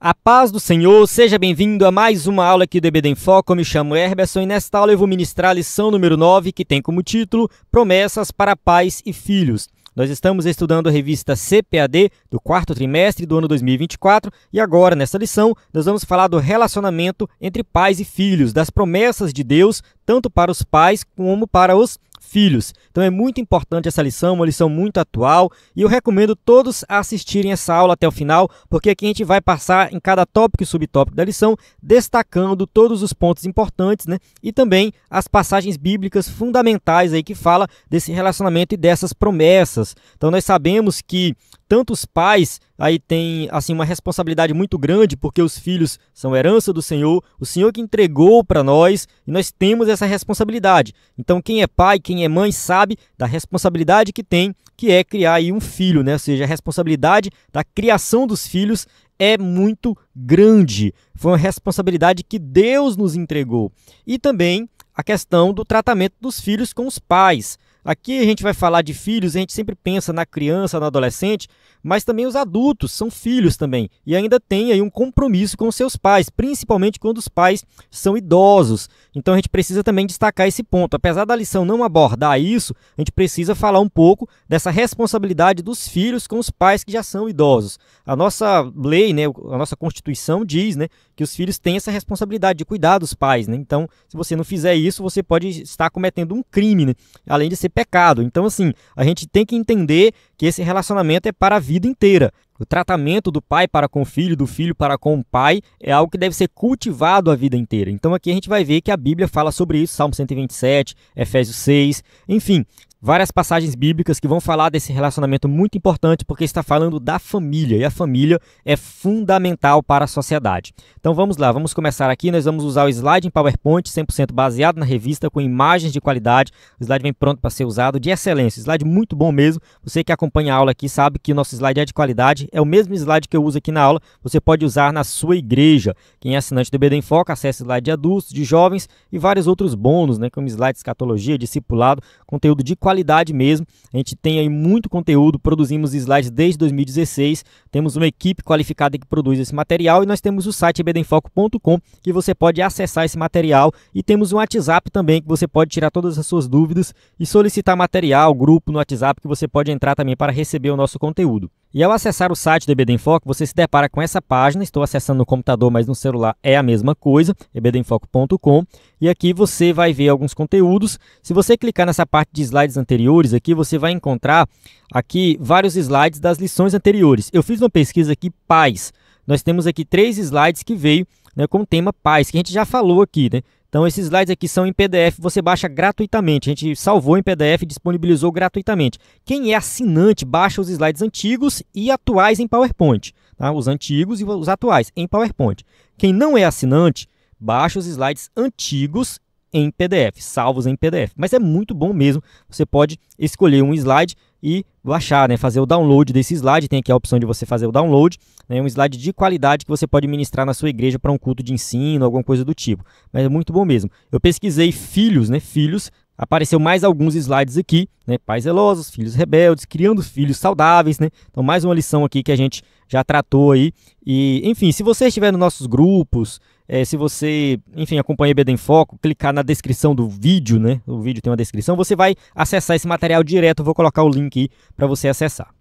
A paz do Senhor, seja bem-vindo a mais uma aula aqui do EBD em Foco. Eu me chamo Herberson e nesta aula eu vou ministrar a lição número 9, que tem como título Promessas para Pais e Filhos. Nós estamos estudando a revista CPAD do quarto trimestre do ano 2024 e agora, nessa lição, nós vamos falar do relacionamento entre pais e filhos, das promessas de Deus, tanto para os pais como para os filhos. Então é muito importante essa lição, uma lição muito atual, e eu recomendo todos a assistirem essa aula até o final, porque aqui a gente vai passar em cada tópico e subtópico da lição, destacando todos os pontos importantes, e também as passagens bíblicas fundamentais aí que fala desse relacionamento e dessas promessas. Então nós sabemos que tanto os pais aí têm assim, uma responsabilidade muito grande, porque os filhos são herança do Senhor, o Senhor que entregou para nós, e nós temos essa responsabilidade. Então quem é pai, quem é mãe sabe da responsabilidade que tem, que é criar aí um filho, Ou seja, a responsabilidade da criação dos filhos é muito grande. Foi uma responsabilidade que Deus nos entregou. E também a questão do tratamento dos filhos com os pais. Aqui a gente vai falar de filhos, a gente sempre pensa na criança, no adolescente, mas também os adultos são filhos também. E ainda tem aí um compromisso com seus pais, principalmente quando os pais são idosos. Então a gente precisa também destacar esse ponto. Apesar da lição não abordar isso, a gente precisa falar um pouco dessa responsabilidade dos filhos com os pais que já são idosos. A nossa lei, a nossa Constituição diz, que os filhos têm essa responsabilidade de cuidar dos pais. Então, se você não fizer isso, você pode estar cometendo um crime, além de ser pecado. Então, assim, a gente tem que entender que esse relacionamento é para a vida inteira. O tratamento do pai para com o filho, do filho para com o pai, é algo que deve ser cultivado a vida inteira. Então aqui a gente vai ver que a Bíblia fala sobre isso, Salmo 127, Efésios 6, enfim, várias passagens bíblicas que vão falar desse relacionamento muito importante, porque está falando da família, e a família é fundamental para a sociedade. Então vamos lá, vamos começar aqui, nós vamos usar o slide em PowerPoint, 100% baseado na revista, com imagens de qualidade, o slide vem pronto para ser usado, de excelência, slide muito bom mesmo, você que acompanha a aula aqui sabe que o nosso slide é de qualidade, é o mesmo slide que eu uso aqui na aula, você pode usar na sua igreja. Quem é assinante do EBD em Foco, acesse slide de adultos, de jovens e vários outros bônus, como slide de escatologia, discipulado, conteúdo de qualidade mesmo. A gente tem aí muito conteúdo, produzimos slides desde 2016, temos uma equipe qualificada que produz esse material e nós temos o site ebdenfoco.com que você pode acessar esse material e temos um WhatsApp também que você pode tirar todas as suas dúvidas e solicitar material, grupo no WhatsApp que você pode entrar também para receber o nosso conteúdo. E ao acessar o site do EBD em Foco, você se depara com essa página, estou acessando no computador, mas no celular é a mesma coisa, ebdenfoco.com, e aqui você vai ver alguns conteúdos. Se você clicar nessa parte de slides anteriores aqui, você vai encontrar aqui vários slides das lições anteriores. Eu fiz uma pesquisa aqui, pais. Nós temos aqui 3 slides que veio com o tema pais, que a gente já falou aqui, Então, esses slides aqui são em PDF, você baixa gratuitamente. A gente salvou em PDF e disponibilizou gratuitamente. Quem é assinante, baixa os slides antigos e atuais em PowerPoint. Tá? Os antigos e os atuais em PowerPoint. Quem não é assinante, baixa os slides antigos em PDF, salvos em PDF. Mas é muito bom mesmo. Você pode escolher um slide e baixar, fazer o download desse slide. Tem aqui a opção de você fazer o download, um slide de qualidade que você pode ministrar na sua igreja para um culto de ensino, alguma coisa do tipo. Mas é muito bom mesmo. Eu pesquisei filhos, filhos, apareceu mais alguns slides aqui, pais zelosos, filhos rebeldes, criando filhos saudáveis, Então mais uma lição aqui que a gente já tratou aí. E, enfim, se você estiver nos nossos grupos, se você, enfim, acompanha o EBD em Foco, clicar na descrição do vídeo, O vídeo tem uma descrição, você vai acessar esse material direto, eu vou colocar o link aí para você acessar.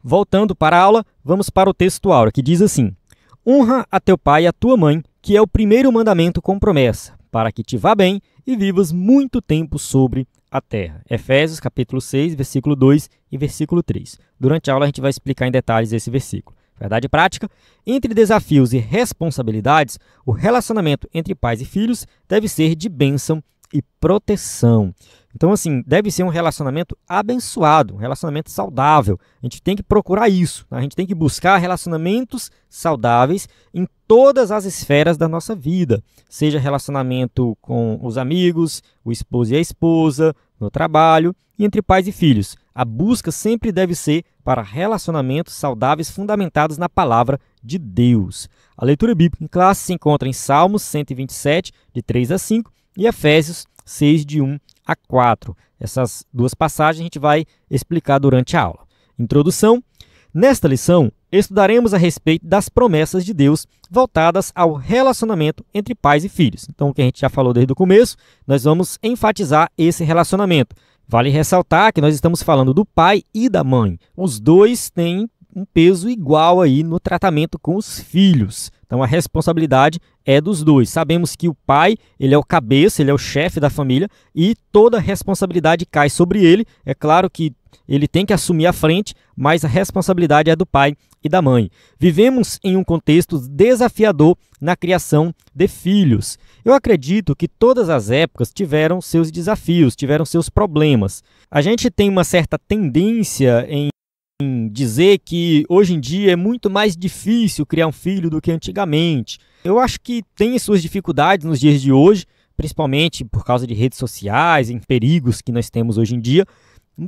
Voltando para a aula, vamos para o texto áureo, que diz assim: honra a teu pai e a tua mãe, que é o primeiro mandamento com promessa, para que te vá bem e vivas muito tempo sobre a terra. Efésios, capítulo 6, versículo 2 e versículo 3. Durante a aula a gente vai explicar em detalhes esse versículo. Verdade prática? Entre desafios e responsabilidades, o relacionamento entre pais e filhos deve ser de bênção e proteção. Então, assim, deve ser um relacionamento abençoado, um relacionamento saudável. A gente tem que procurar isso. A gente tem que buscar relacionamentos saudáveis em todas as esferas da nossa vida. Seja relacionamento com os amigos, o esposo e a esposa, no trabalho e entre pais e filhos. A busca sempre deve ser para relacionamentos saudáveis fundamentados na palavra de Deus. A leitura bíblica em classe se encontra em Salmos 127, de 3 a 5, e Efésios 6, de 1 a 4. Essas duas passagens a gente vai explicar durante a aula. Introdução. Nesta lição, estudaremos a respeito das promessas de Deus voltadas ao relacionamento entre pais e filhos. Então, o que a gente já falou desde o começo, nós vamos enfatizar esse relacionamento. Vale ressaltar que nós estamos falando do pai e da mãe. Os dois têm um peso igual aí no tratamento com os filhos. Então, a responsabilidade é dos dois. Sabemos que o pai, ele é o cabeça, ele é o chefe da família e toda a responsabilidade cai sobre ele. É claro que ele tem que assumir a frente, mas a responsabilidade é do pai e da mãe. Vivemos em um contexto desafiador na criação de filhos. Eu acredito que todas as épocas tiveram seus desafios, tiveram seus problemas. A gente tem uma certa tendência em dizer que hoje em dia é muito mais difícil criar um filho do que antigamente. Eu acho que tem suas dificuldades nos dias de hoje, principalmente por causa de redes sociais, em perigos que nós temos hoje em dia.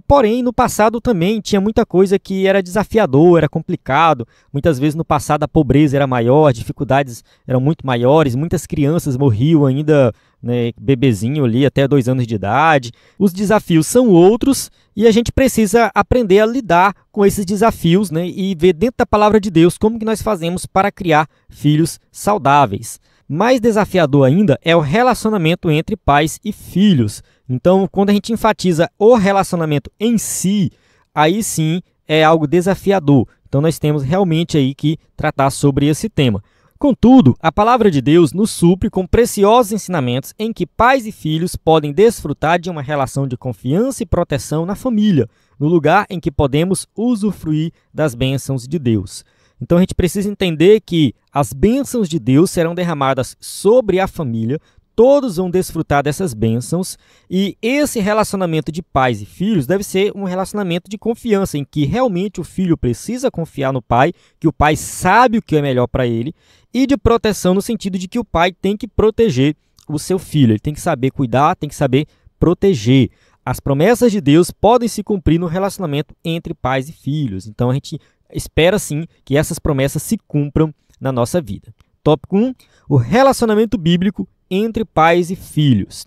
Porém, no passado também tinha muita coisa que era desafiador, era complicado. Muitas vezes no passado a pobreza era maior, as dificuldades eram muito maiores, muitas crianças morriam ainda, né, bebezinho ali, até 2 anos de idade. Os desafios são outros e a gente precisa aprender a lidar com esses desafios, né, e ver dentro da palavra de Deus como que nós fazemos para criar filhos saudáveis. Mais desafiador ainda é o relacionamento entre pais e filhos. Então, quando a gente enfatiza o relacionamento em si, aí sim é algo desafiador. Então, nós temos realmente aí que tratar sobre esse tema. Contudo, a palavra de Deus nos supre com preciosos ensinamentos em que pais e filhos podem desfrutar de uma relação de confiança e proteção na família, no lugar em que podemos usufruir das bênçãos de Deus. Então, a gente precisa entender que as bênçãos de Deus serão derramadas sobre a família, todos vão desfrutar dessas bênçãos, e esse relacionamento de pais e filhos deve ser um relacionamento de confiança, em que realmente o filho precisa confiar no pai, que o pai sabe o que é melhor para ele, e de proteção no sentido de que o pai tem que proteger o seu filho, ele tem que saber cuidar, tem que saber proteger. As promessas de Deus podem se cumprir no relacionamento entre pais e filhos, então a gente espera sim que essas promessas se cumpram na nossa vida. Tópico 1, o relacionamento bíblico entre pais e filhos.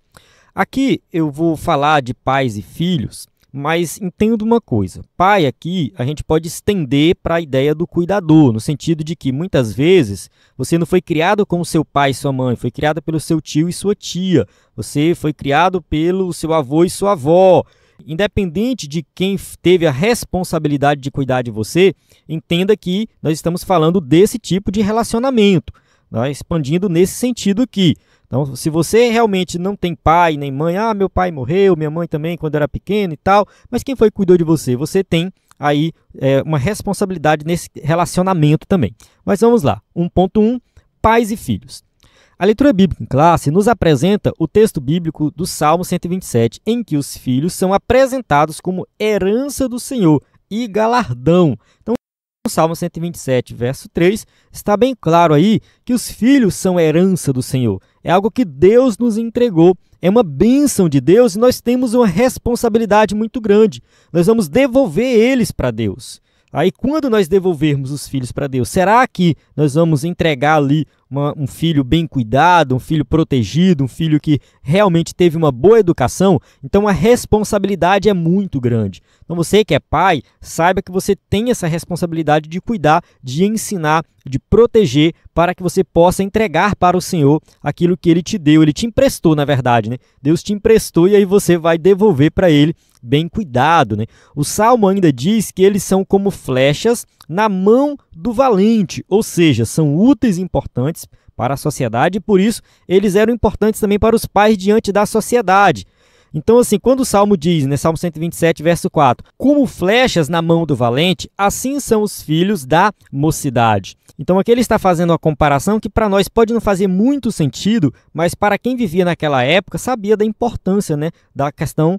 Aqui eu vou falar de pais e filhos, mas entenda uma coisa. Pai aqui a gente pode estender para a ideia do cuidador, no sentido de que muitas vezes você não foi criado como seu pai e sua mãe, foi criado pelo seu tio e sua tia, você foi criado pelo seu avô e sua avó. Independente de quem teve a responsabilidade de cuidar de você, entenda que nós estamos falando desse tipo de relacionamento, expandindo nesse sentido aqui. Então, se você realmente não tem pai nem mãe, meu pai morreu, minha mãe também quando era pequena e tal, mas quem foi que cuidou de você? Você tem aí uma responsabilidade nesse relacionamento também. Mas vamos lá, 1.1, pais e filhos. A leitura bíblica em classe nos apresenta o texto bíblico do Salmo 127, em que os filhos são apresentados como herança do Senhor e galardão. Então, no Salmo 127, verso 3, está bem claro aí que os filhos são herança do Senhor. É algo que Deus nos entregou, é uma bênção de Deus e nós temos uma responsabilidade muito grande. Nós vamos devolver eles para Deus. Aí, quando nós devolvermos os filhos para Deus, será que nós vamos entregar ali um filho bem cuidado, um filho protegido, um filho que realmente teve uma boa educação? Então, a responsabilidade é muito grande. Então, você que é pai, saiba que você tem essa responsabilidade de cuidar, de ensinar, de proteger, para que você possa entregar para o Senhor aquilo que Ele te deu. Ele te emprestou, na verdade, né? Deus te emprestou e aí você vai devolver para Ele bem cuidado, né? O Salmo ainda diz que eles são como flechas na mão do valente, ou seja, são úteis e importantes para a sociedade e por isso eles eram importantes também para os pais diante da sociedade. Então, assim, quando o Salmo diz, né, Salmo 127, verso 4, como flechas na mão do valente, assim são os filhos da mocidade. Então, aqui ele está fazendo uma comparação que para nós pode não fazer muito sentido, mas para quem vivia naquela época sabia da importância, né, da questão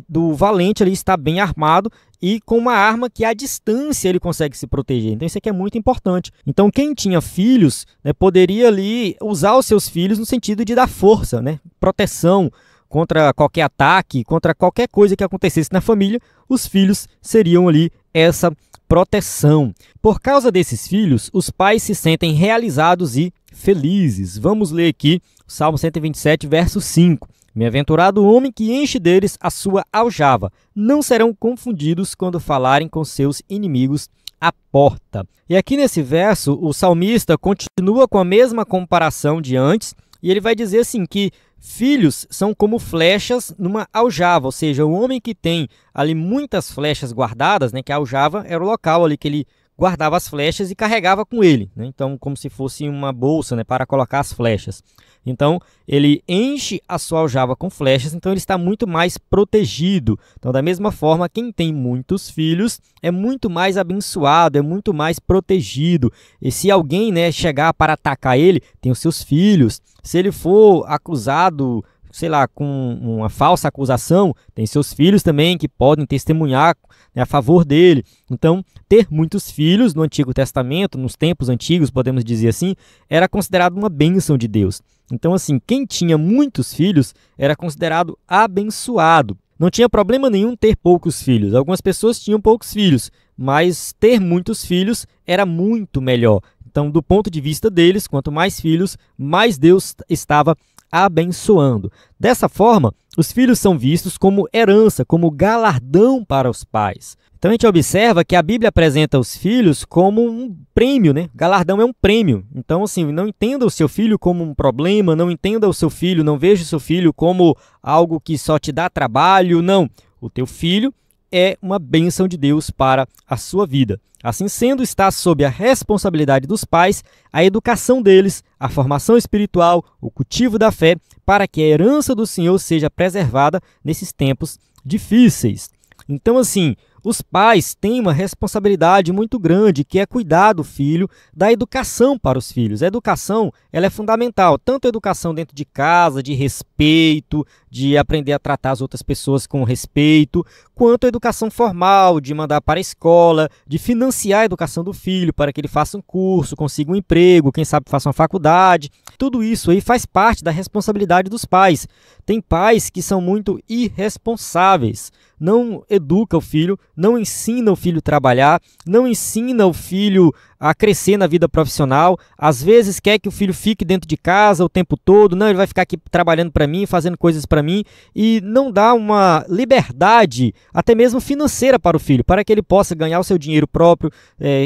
do valente ali estar bem armado e com uma arma que à distância ele consegue se proteger. Então, isso aqui é muito importante. Então, quem tinha filhos, né, poderia ali usar os seus filhos no sentido de dar força, né, proteção, contra qualquer ataque, contra qualquer coisa que acontecesse na família, os filhos seriam ali essa proteção. Por causa desses filhos, os pais se sentem realizados e felizes. Vamos ler aqui o Salmo 127, verso 5. Bem-aventurado o homem que enche deles a sua aljava. Não serão confundidos quando falarem com seus inimigos à porta. E aqui nesse verso, o salmista continua com a mesma comparação de antes, e ele vai dizer assim que filhos são como flechas numa aljava, ou seja, o homem que tem ali muitas flechas guardadas, né, que a aljava era o local ali que ele guardava as flechas e carregava com ele, né? Então, como se fosse uma bolsa, né, para colocar as flechas. Então, ele enche a sua aljava com flechas, então ele está muito mais protegido. Então, da mesma forma, quem tem muitos filhos é muito mais abençoado, é muito mais protegido. E se alguém, né, chegar para atacar ele, tem os seus filhos. Se ele for acusado, sei lá, com uma falsa acusação, tem seus filhos também que podem testemunhar, né, a favor dele. Então, ter muitos filhos no Antigo Testamento, nos tempos antigos, podemos dizer assim, era considerado uma bênção de Deus. Então, assim, quem tinha muitos filhos era considerado abençoado. Não tinha problema nenhum ter poucos filhos. Algumas pessoas tinham poucos filhos, mas ter muitos filhos era muito melhor. Então, do ponto de vista deles, quanto mais filhos, mais Deus estava abençoando. Dessa forma, os filhos são vistos como herança, como galardão para os pais. Então a gente observa que a Bíblia apresenta os filhos como um prêmio, né? Galardão é um prêmio. Então, assim, não entenda o seu filho como um problema, não entenda o seu filho, não veja o seu filho como algo que só te dá trabalho, não. O teu filho é uma bênção de Deus para a sua vida. Assim sendo, está sob a responsabilidade dos pais a educação deles, a formação espiritual, o cultivo da fé, para que a herança do Senhor seja preservada nesses tempos difíceis. Então, assim, os pais têm uma responsabilidade muito grande, que é cuidar do filho, da educação para os filhos. A educação, ela é fundamental, tanto a educação dentro de casa, de respeito, de aprender a tratar as outras pessoas com respeito, quanto a educação formal, de mandar para a escola, de financiar a educação do filho para que ele faça um curso, consiga um emprego, quem sabe faça uma faculdade. Tudo isso aí faz parte da responsabilidade dos pais. Tem pais que são muito irresponsáveis, não educa o filho, não ensina o filho a trabalhar, não ensina o filho a crescer na vida profissional, às vezes quer que o filho fique dentro de casa o tempo todo, não, ele vai ficar aqui trabalhando para mim, fazendo coisas para mim, e não dá uma liberdade, até mesmo financeira para o filho, para que ele possa ganhar o seu dinheiro próprio,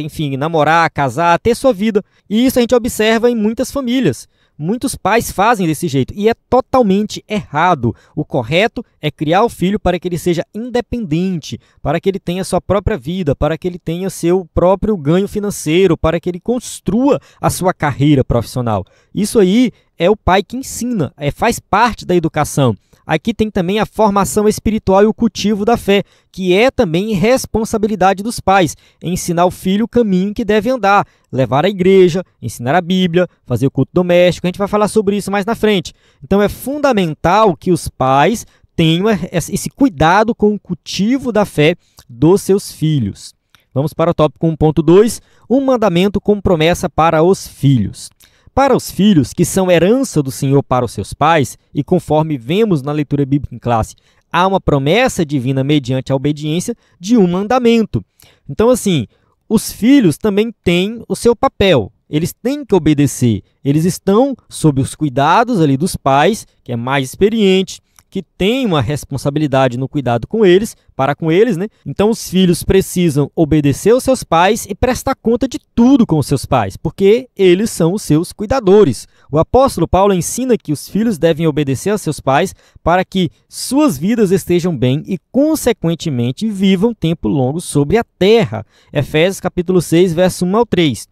enfim, namorar, casar, ter sua vida. E isso a gente observa em muitas famílias. Muitos pais fazem desse jeito e é totalmente errado. O correto é criar o filho para que ele seja independente, para que ele tenha sua própria vida, para que ele tenha seu próprio ganho financeiro, para que ele construa a sua carreira profissional. Isso aí é o pai que ensina, faz parte da educação. Aqui tem também a formação espiritual e o cultivo da fé, que é também responsabilidade dos pais, ensinar o filho o caminho que deve andar, levar à igreja, ensinar a Bíblia, fazer o culto doméstico. A gente vai falar sobre isso mais na frente. Então é fundamental que os pais tenham esse cuidado com o cultivo da fé dos seus filhos. Vamos para o tópico 1.2, um mandamento com promessa para os filhos. Para os filhos, que são herança do Senhor para os seus pais, e conforme vemos na leitura bíblica em classe, há uma promessa divina mediante a obediência de um mandamento. Então, assim, os filhos também têm o seu papel. Eles têm que obedecer. Eles estão sob os cuidados ali dos pais, que é mais experiente, que tem uma responsabilidade no cuidado com eles, para com eles, né? Então os filhos precisam obedecer aos seus pais e prestar conta de tudo com os seus pais, porque eles são os seus cuidadores. O apóstolo Paulo ensina que os filhos devem obedecer aos seus pais para que suas vidas estejam bem e, consequentemente, vivam tempo longo sobre a terra. Efésios capítulo 6, verso 1 ao 3.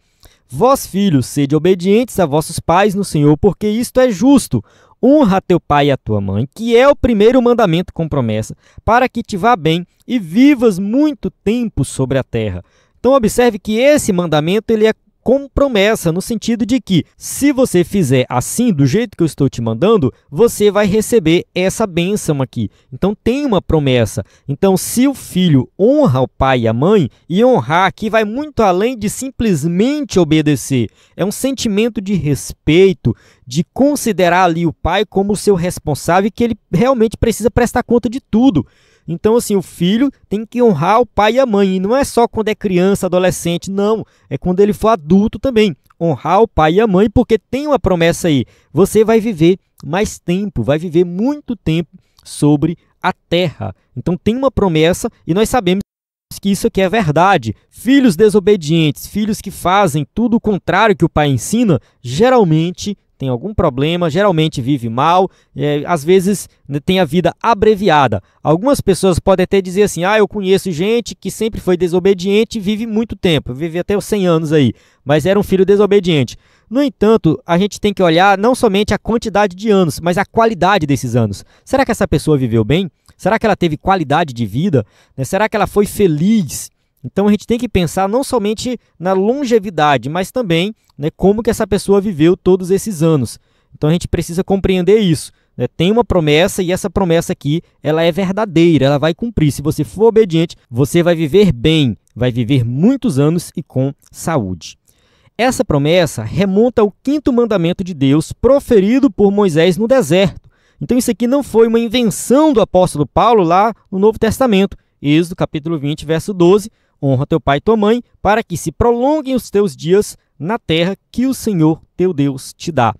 Vós, filhos, sede obedientes a vossos pais no Senhor, porque isto é justo. Honra a teu pai e a tua mãe, que é o primeiro mandamento com promessa, para que te vá bem e vivas muito tempo sobre a terra. Então observe que esse mandamento ele é com promessa, no sentido de que, se você fizer assim, do jeito que eu estou te mandando, você vai receber essa bênção aqui. Então tem uma promessa. Então, se o filho honra o pai e a mãe, e honrar aqui vai muito além de simplesmente obedecer. É um sentimento de respeito, de considerar ali o pai como seu responsável e que ele realmente precisa prestar conta de tudo. Então, assim, o filho tem que honrar o pai e a mãe. E não é só quando é criança, adolescente, não. É quando ele for adulto também. Honrar o pai e a mãe, porque tem uma promessa aí. Você vai viver mais tempo, vai viver muito tempo sobre a terra. Então, tem uma promessa e nós sabemos que isso aqui é verdade. Filhos desobedientes, filhos que fazem tudo o contrário que o pai ensina, geralmente tem algum problema, geralmente vive mal, às vezes tem a vida abreviada. Algumas pessoas podem até dizer assim, eu conheço gente que sempre foi desobediente e vive muito tempo, vive até os 100 anos aí, mas era um filho desobediente. No entanto, a gente tem que olhar não somente a quantidade de anos, mas a qualidade desses anos. Será que essa pessoa viveu bem? Será que ela teve qualidade de vida? Será que ela foi feliz? Então a gente tem que pensar não somente na longevidade, mas também como que essa pessoa viveu todos esses anos. Então a gente precisa compreender isso. Tem uma promessa e essa promessa aqui ela é verdadeira, ela vai cumprir. Se você for obediente, você vai viver bem, vai viver muitos anos e com saúde. Essa promessa remonta ao 5º mandamento de Deus proferido por Moisés no deserto. Então isso aqui não foi uma invenção do apóstolo Paulo lá no Novo Testamento. Êxodo capítulo 20, verso 12, honra teu pai e tua mãe, para que se prolonguem os teus dias na terra que o Senhor teu Deus te dá.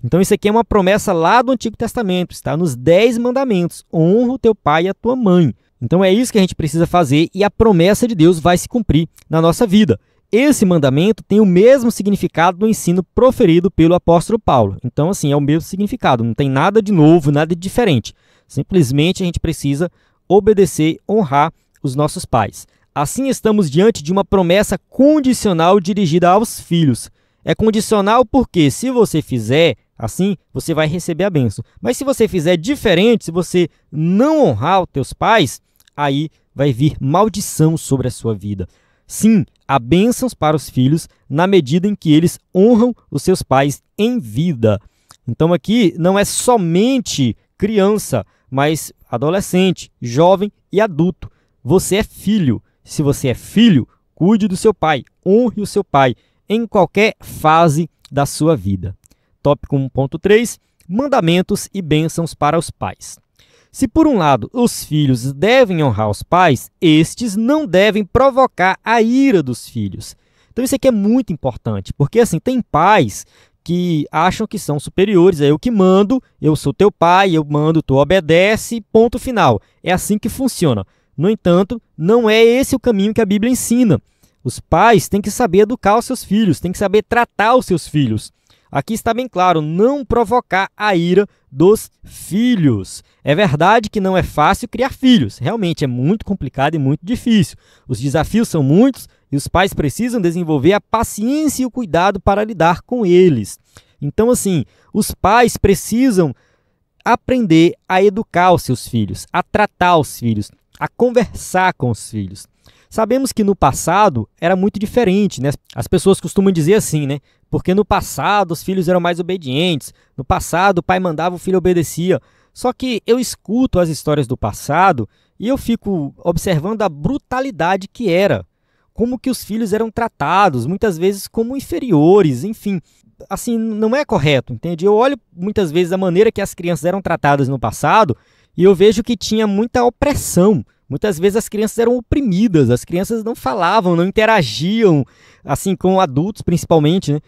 Então isso aqui é uma promessa lá do Antigo Testamento, está nos 10 mandamentos, honra o teu pai e a tua mãe. Então é isso que a gente precisa fazer e a promessa de Deus vai se cumprir na nossa vida. Esse mandamento tem o mesmo significado do ensino proferido pelo apóstolo Paulo. Então, assim, é o mesmo significado, não tem nada de novo, nada de diferente. Simplesmente a gente precisa obedecer, honrar os nossos pais. Assim, estamos diante de uma promessa condicional dirigida aos filhos. É condicional porque, se você fizer assim, você vai receber a bênção. Mas se você fizer diferente, se você não honrar os teus pais, aí vai vir maldição sobre a sua vida. Sim, há bênçãos para os filhos na medida em que eles honram os seus pais em vida. Então aqui não é somente criança, mas adolescente, jovem e adulto. Você é filho. Se você é filho, cuide do seu pai, honre o seu pai em qualquer fase da sua vida. Tópico 1.3, mandamentos e bênçãos para os pais. Se, por um lado, os filhos devem honrar os pais, estes não devem provocar a ira dos filhos. Então isso aqui é muito importante, porque assim, tem pais que acham que são superiores, é eu que mando, eu sou teu pai, eu mando, tu obedece, ponto final. É assim que funciona. No entanto, não é esse o caminho que a Bíblia ensina. Os pais têm que saber educar os seus filhos, têm que saber tratar os seus filhos. Aqui está bem claro, não provocar a ira dos filhos. É verdade que não é fácil criar filhos, realmente é muito complicado e muito difícil. Os desafios são muitos e os pais precisam desenvolver a paciência e o cuidado para lidar com eles. Então, assim, os pais precisam aprender a educar os seus filhos, a tratar os filhos, a conversar com os filhos. Sabemos que no passado era muito diferente, né? As pessoas costumam dizer assim, né? Porque no passado os filhos eram mais obedientes, no passado o pai mandava, o filho obedecia. Só que eu escuto as histórias do passado e eu fico observando a brutalidade que era. Como que os filhos eram tratados, muitas vezes como inferiores, enfim. Assim, não é correto, entende? Eu olho muitas vezes a maneira que as crianças eram tratadas no passado e eu vejo que tinha muita opressão. Muitas vezes as crianças eram oprimidas, as crianças não falavam, não interagiam assim com adultos principalmente, né?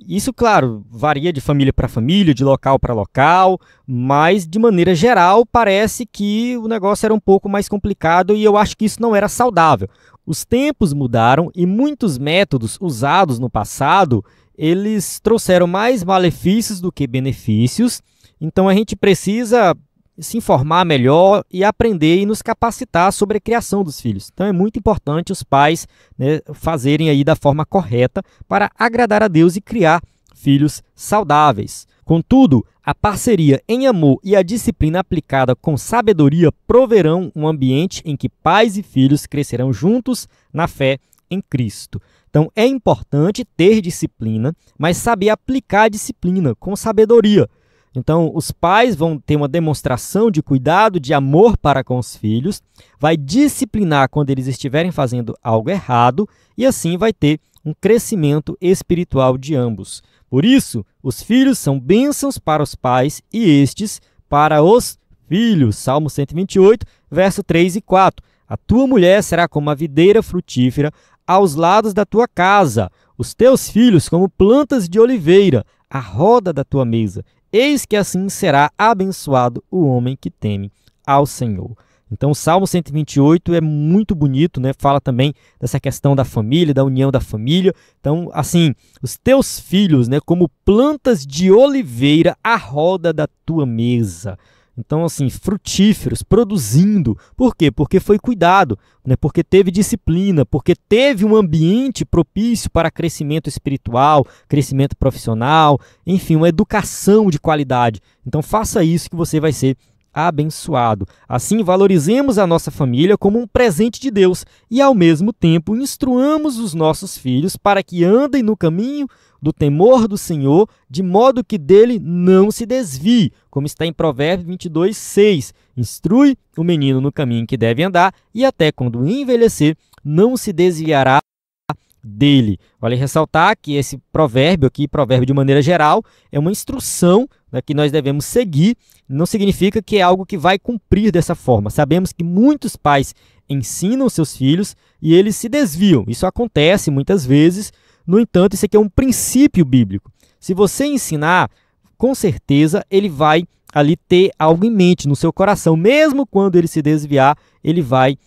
Isso, claro, varia de família para família, de local para local, mas de maneira geral parece que o negócio era um pouco mais complicado e eu acho que isso não era saudável. Os tempos mudaram e muitos métodos usados no passado, eles trouxeram mais malefícios do que benefícios, então a gente precisa se informar melhor e aprender e nos capacitar sobre a criação dos filhos. Então é muito importante os pais, né, fazerem aí da forma correta para agradar a Deus e criar filhos saudáveis. Contudo, a parceria em amor e a disciplina aplicada com sabedoria proverão um ambiente em que pais e filhos crescerão juntos na fé em Cristo. Então é importante ter disciplina, mas saber aplicar a disciplina com sabedoria. Então, os pais vão ter uma demonstração de cuidado, de amor para com os filhos, vai disciplinar quando eles estiverem fazendo algo errado e assim vai ter um crescimento espiritual de ambos. Por isso, os filhos são bênçãos para os pais e estes para os filhos. Salmo 128, verso 3 e 4. A tua mulher será como a videira frutífera aos lados da tua casa, os teus filhos como plantas de oliveira, à roda da tua mesa. Eis que assim será abençoado o homem que teme ao Senhor. Então, o Salmo 128 é muito bonito, né? Fala também dessa questão da família, da união da família. Então, assim, os teus filhos, né, como plantas de oliveira à roda da tua mesa. Então, assim, frutíferos, produzindo. Por quê? Porque foi cuidado, né? Porque teve disciplina, porque teve um ambiente propício para crescimento espiritual, crescimento profissional, enfim, uma educação de qualidade. Então, faça isso que você vai ser abençoado. Assim, valorizemos a nossa família como um presente de Deus e, ao mesmo tempo, instruamos os nossos filhos para que andem no caminho do temor do Senhor, de modo que dele não se desvie, como está em Provérbios 22, 6. Instrui o menino no caminho que deve andar e até quando envelhecer não se desviará dele. Vale ressaltar que esse provérbio aqui, provérbio de maneira geral, é uma instrução, né, que nós devemos seguir. Não significa que é algo que vai cumprir dessa forma. Sabemos que muitos pais ensinam seus filhos e eles se desviam. Isso acontece muitas vezes. No entanto, isso aqui é um princípio bíblico. Se você ensinar, com certeza ele vai ali ter algo em mente no seu coração. Mesmo quando ele se desviar, ele vai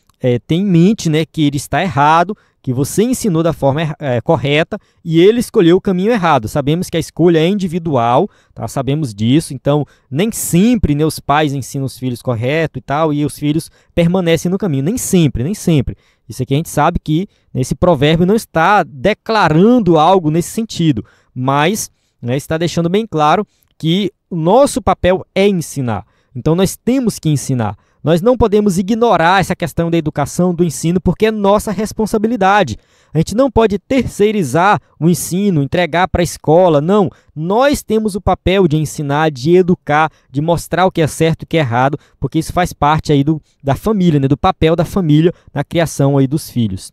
ter em mente, né, que ele está errado, que você ensinou da forma correta e ele escolheu o caminho errado. Sabemos que a escolha é individual, tá? Sabemos disso, então nem sempre, né, os pais ensinam os filhos correto e tal, e os filhos permanecem no caminho. Nem sempre, nem sempre. Isso aqui a gente sabe que esse provérbio não está declarando algo nesse sentido, mas, né, está deixando bem claro que o nosso papel é ensinar. Então nós temos que ensinar. Nós não podemos ignorar essa questão da educação, do ensino, porque é nossa responsabilidade. A gente não pode terceirizar o ensino, entregar para a escola, não. Nós temos o papel de ensinar, de educar, de mostrar o que é certo e o que é errado, porque isso faz parte aí da família, né? Do papel da família na criação aí dos filhos.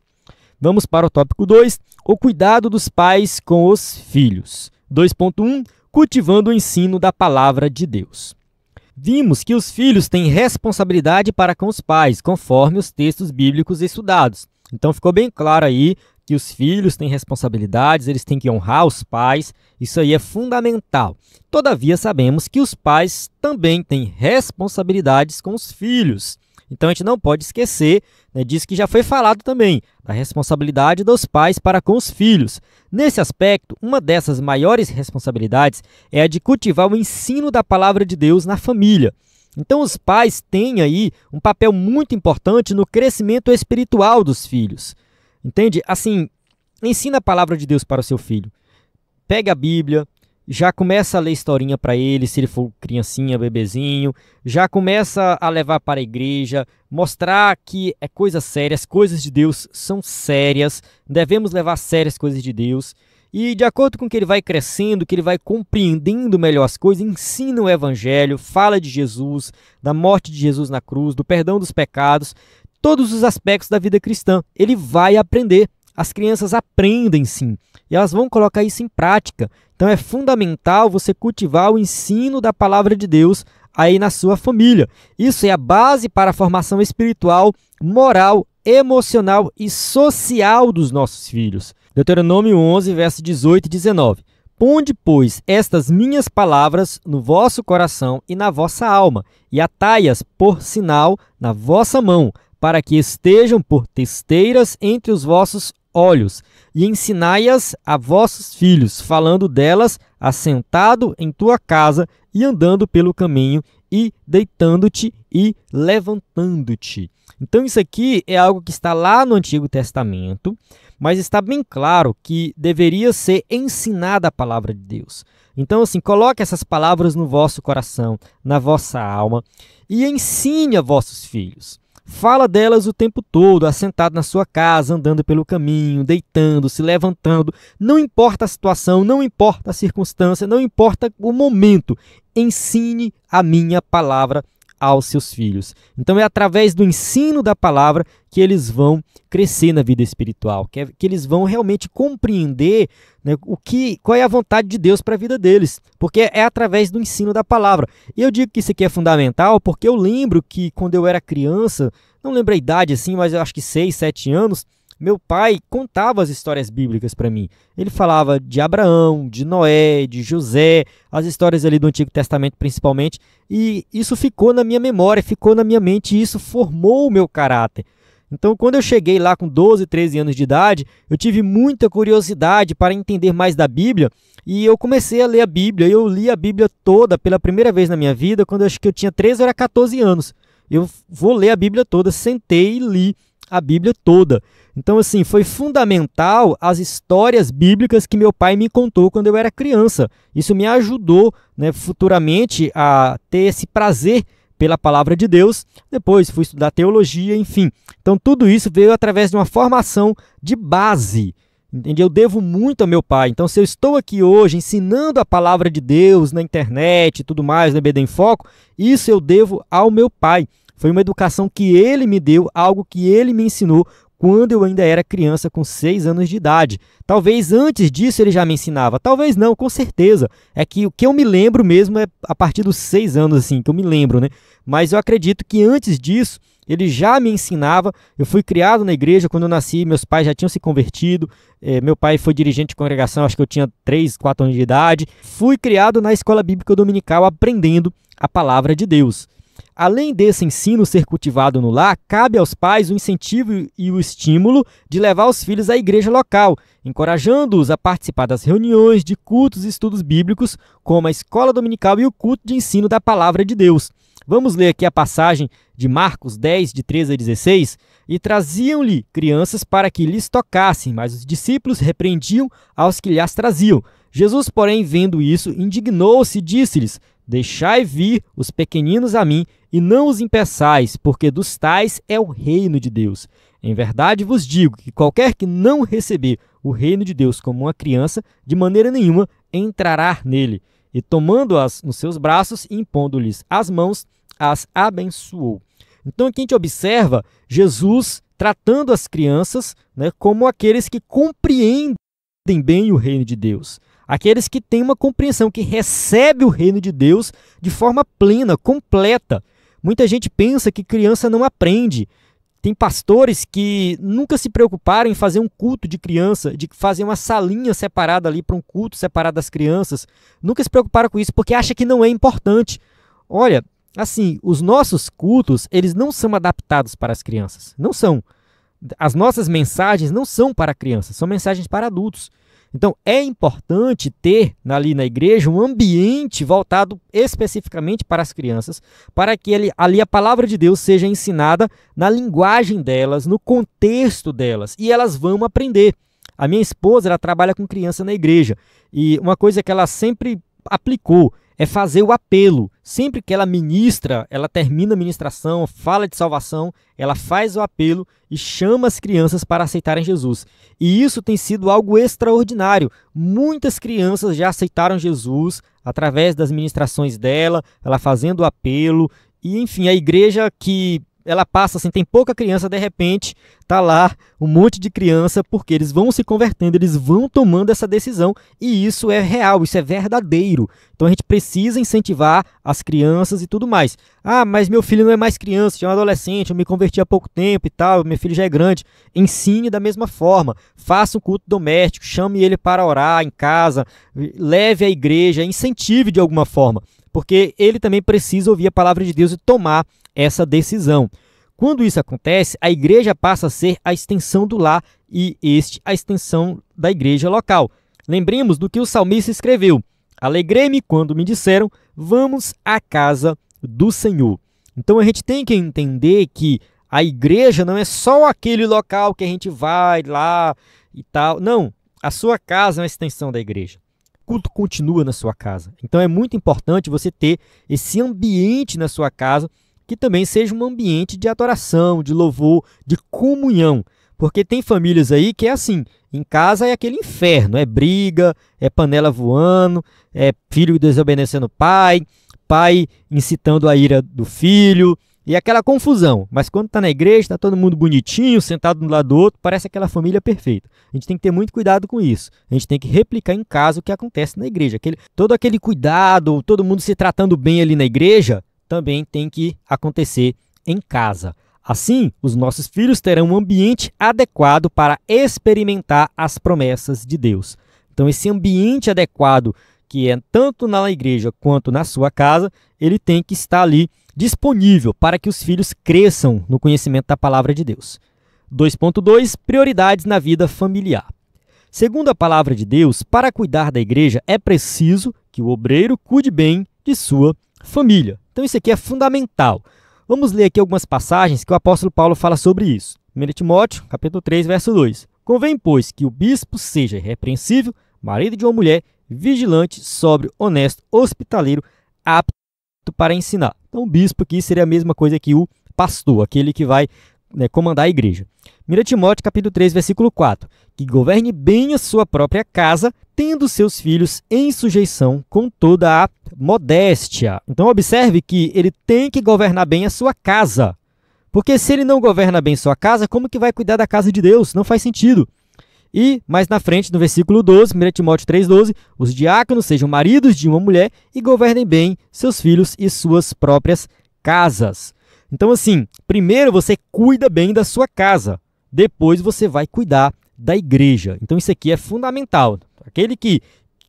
Vamos para o tópico 2, o cuidado dos pais com os filhos. 2.1, cultivando o ensino da palavra de Deus. Vimos que os filhos têm responsabilidade para com os pais, conforme os textos bíblicos estudados. Então ficou bem claro aí que os filhos têm responsabilidades, eles têm que honrar os pais, isso aí é fundamental. Todavia sabemos que os pais também têm responsabilidades com os filhos. Então a gente não pode esquecer, né, disso que já foi falado também, da responsabilidade dos pais para com os filhos. Nesse aspecto, uma dessas maiores responsabilidades é a de cultivar o ensino da palavra de Deus na família. Então os pais têm aí um papel muito importante no crescimento espiritual dos filhos. Entende? Assim, ensina a palavra de Deus para o seu filho. Pega a Bíblia, já começa a ler historinha para ele, se ele for criancinha, bebezinho, já começa a levar para a igreja, mostrar que é coisa séria, as coisas de Deus são sérias, devemos levar a sério as coisas de Deus. E de acordo com que ele vai crescendo, que ele vai compreendendo melhor as coisas, ensina o evangelho, fala de Jesus, da morte de Jesus na cruz, do perdão dos pecados, todos os aspectos da vida cristã. Ele vai aprender. As crianças aprendem sim, e elas vão colocar isso em prática. Então é fundamental você cultivar o ensino da palavra de Deus aí na sua família. Isso é a base para a formação espiritual, moral, emocional e social dos nossos filhos. Deuteronômio 11, versos 18 e 19. Ponde, pois, estas minhas palavras no vosso coração e na vossa alma, e atai-as por sinal na vossa mão, para que estejam por testeiras entre os vossos olhos, e ensinai-as a vossos filhos, falando delas assentado em tua casa e andando pelo caminho e deitando-te e levantando-te. Então isso aqui é algo que está lá no Antigo Testamento, mas está bem claro que deveria ser ensinada a palavra de Deus. Então assim, coloque essas palavras no vosso coração, na vossa alma e ensine a vossos filhos. Fala delas o tempo todo, assentado na sua casa, andando pelo caminho, deitando, se levantando. Não importa a situação, não importa a circunstância, não importa o momento. Ensine a minha palavra aos seus filhos. Então é através do ensino da palavra que eles vão crescer na vida espiritual, que eles vão realmente compreender, né, qual é a vontade de Deus para a vida deles, porque é através do ensino da palavra. E eu digo que isso aqui é fundamental porque eu lembro que quando eu era criança, não lembro a idade assim, mas eu acho que 6, 7 anos, meu pai contava as histórias bíblicas para mim. Ele falava de Abraão, de Noé, de José, as histórias ali do Antigo Testamento principalmente, e isso ficou na minha memória, ficou na minha mente, e isso formou o meu caráter. Então, quando eu cheguei lá com 12, 13 anos de idade, eu tive muita curiosidade para entender mais da Bíblia, e eu comecei a ler a Bíblia. Eu li a Bíblia toda pela primeira vez na minha vida, quando eu acho que eu tinha 13 ou 14 anos. Eu vou ler a Bíblia toda, sentei e li a Bíblia toda. Então, assim, foi fundamental as histórias bíblicas que meu pai me contou quando eu era criança. Isso me ajudou, né, futuramente a ter esse prazer pela palavra de Deus. Depois fui estudar teologia, enfim. Então, tudo isso veio através de uma formação de base. Entende? Eu devo muito ao meu pai. Então, se eu estou aqui hoje ensinando a palavra de Deus na internet e tudo mais, no EBD em Foco, isso eu devo ao meu pai. Foi uma educação que ele me deu, algo que ele me ensinou quando eu ainda era criança, com 6 anos de idade. Talvez antes disso ele já me ensinava, talvez não, com certeza. É que o que eu me lembro mesmo é a partir dos 6 anos, assim, que eu me lembro, né? Mas eu acredito que antes disso ele já me ensinava. Eu fui criado na igreja. Quando eu nasci, meus pais já tinham se convertido. Meu pai foi dirigente de congregação, acho que eu tinha 3, 4 anos de idade. Fui criado na escola bíblica dominical, aprendendo a palavra de Deus. Além desse ensino ser cultivado no lar, cabe aos pais o incentivo e o estímulo de levar os filhos à igreja local, encorajando-os a participar das reuniões, de cultos e estudos bíblicos, como a escola dominical e o culto de ensino da palavra de Deus. Vamos ler aqui a passagem de Marcos 10, de 13 a 16. E traziam-lhe crianças para que lhes tocassem, mas os discípulos repreendiam aos que lhes traziam. Jesus, porém, vendo isso, indignou-se e disse-lhes: Deixai vir os pequeninos a mim, e não os impeçais, porque dos tais é o reino de Deus. Em verdade vos digo que qualquer que não receber o reino de Deus como uma criança, de maneira nenhuma entrará nele. E tomando-as nos seus braços e impondo-lhes as mãos, as abençoou. Então aqui a gente observa Jesus tratando as crianças, né, como aqueles que compreendem bem o reino de Deus. Aqueles que têm uma compreensão, que recebe o reino de Deus de forma plena, completa. Muita gente pensa que criança não aprende. Tem pastores que nunca se preocuparam em fazer um culto de criança, de fazer uma salinha separada ali para um culto separado das crianças. Nunca se preocuparam com isso porque acham que não é importante. Olha, assim, os nossos cultos, eles não são adaptados para as crianças. Não são. As nossas mensagens não são para crianças, são mensagens para adultos. Então, é importante ter ali na igreja um ambiente voltado especificamente para as crianças, para que ali a palavra de Deus seja ensinada na linguagem delas, no contexto delas, e elas vão aprender. A minha esposa, ela trabalha com criança na igreja, e uma coisa que ela sempre aplicou é fazer o apelo. Sempre que ela ministra, ela termina a ministração, fala de salvação, ela faz o apelo e chama as crianças para aceitarem Jesus. E isso tem sido algo extraordinário. Muitas crianças já aceitaram Jesus através das ministrações dela, ela fazendo o apelo. E, enfim, a igreja que ela passa assim, tem pouca criança, de repente tá lá um monte de criança, porque eles vão se convertendo, eles vão tomando essa decisão, e isso é real, isso é verdadeiro. Então a gente precisa incentivar as crianças e tudo mais. Ah, mas meu filho não é mais criança, já é um adolescente, eu me converti há pouco tempo e tal, meu filho já é grande. Ensine da mesma forma, faça um culto doméstico, chame ele para orar em casa, leve à igreja, incentive de alguma forma, porque ele também precisa ouvir a palavra de Deus e tomar essa decisão. Quando isso acontece, a igreja passa a ser a extensão do lar e a extensão da igreja local. Lembremos do que o salmista escreveu: Alegrei-me quando me disseram, vamos à casa do Senhor. Então a gente tem que entender que a igreja não é só aquele local que a gente vai lá e tal. Não, a sua casa é uma extensão da igreja. O culto continua na sua casa. Então é muito importante você ter esse ambiente na sua casa, que também seja um ambiente de adoração, de louvor, de comunhão. Porque tem famílias aí que é assim, em casa é aquele inferno, é briga, é panela voando, é filho desobedecendo o pai, pai incitando a ira do filho, e aquela confusão. Mas quando está na igreja, está todo mundo bonitinho, sentado um lado do outro, parece aquela família perfeita. A gente tem que ter muito cuidado com isso. A gente tem que replicar em casa o que acontece na igreja. Todo aquele cuidado, todo mundo se tratando bem ali na igreja, também tem que acontecer em casa. Assim, os nossos filhos terão um ambiente adequado para experimentar as promessas de Deus. Então, esse ambiente adequado, que é tanto na igreja quanto na sua casa, ele tem que estar ali disponível para que os filhos cresçam no conhecimento da palavra de Deus. 2.2. Prioridades na vida familiar. Segundo a palavra de Deus, para cuidar da igreja é preciso que o obreiro cuide bem de sua família. Então isso aqui é fundamental. Vamos ler aqui algumas passagens que o apóstolo Paulo fala sobre isso. 1 Timóteo, capítulo 3, verso 2. Convém, pois, que o bispo seja irrepreensível, marido de uma mulher, vigilante, sóbrio, honesto, hospitaleiro, apto para ensinar. Então o bispo aqui seria a mesma coisa que o pastor, aquele que vai comandar a igreja. 1 Timóteo, capítulo 3, versículo 4. Que governe bem a sua própria casa, tendo seus filhos em sujeição com toda a modéstia. Então observe que ele tem que governar bem a sua casa. Porque se ele não governa bem sua casa, como que vai cuidar da casa de Deus? Não faz sentido. E mais na frente, no versículo 12, 1 Timóteo 3,12, os diáconos sejam maridos de uma mulher e governem bem seus filhos e suas próprias casas. Então assim, primeiro você cuida bem da sua casa, depois você vai cuidar da igreja. Então isso aqui é fundamental. Aquele que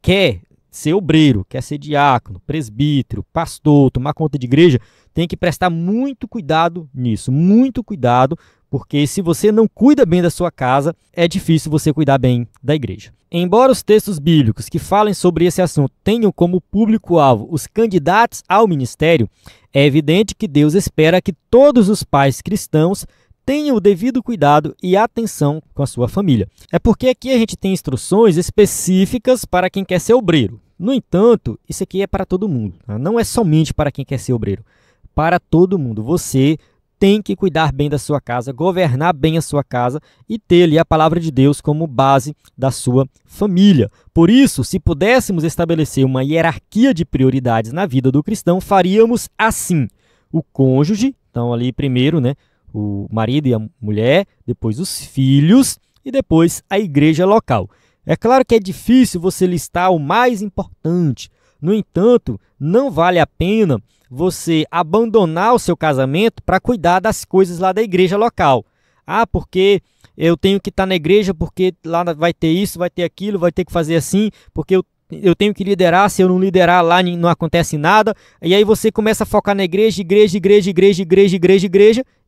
quer ser obreiro, quer ser diácono, presbítero, pastor, tomar conta de igreja, tem que prestar muito cuidado nisso, muito cuidado, porque se você não cuida bem da sua casa, é difícil você cuidar bem da igreja. Embora os textos bíblicos que falem sobre esse assunto tenham como público-alvo os candidatos ao ministério, é evidente que Deus espera que todos os pais cristãos tenha o devido cuidado e atenção com a sua família. É porque aqui a gente tem instruções específicas para quem quer ser obreiro. No entanto, isso aqui é para todo mundo. Tá? Não é somente para quem quer ser obreiro. Para todo mundo. Você tem que cuidar bem da sua casa, governar bem a sua casa e ter ali a palavra de Deus como base da sua família. Por isso, se pudéssemos estabelecer uma hierarquia de prioridades na vida do cristão, faríamos assim. O cônjuge, então ali primeiro, o marido e a mulher, depois os filhos e depois a igreja local. É claro que é difícil você listar o mais importante. No entanto, não vale a pena você abandonar o seu casamento para cuidar das coisas lá da igreja local. Ah, porque eu tenho que estar na igreja, porque lá vai ter isso, vai ter aquilo, vai ter que fazer assim, porque eu tenho que liderar, se eu não liderar lá não acontece nada. E aí você começa a focar na igreja,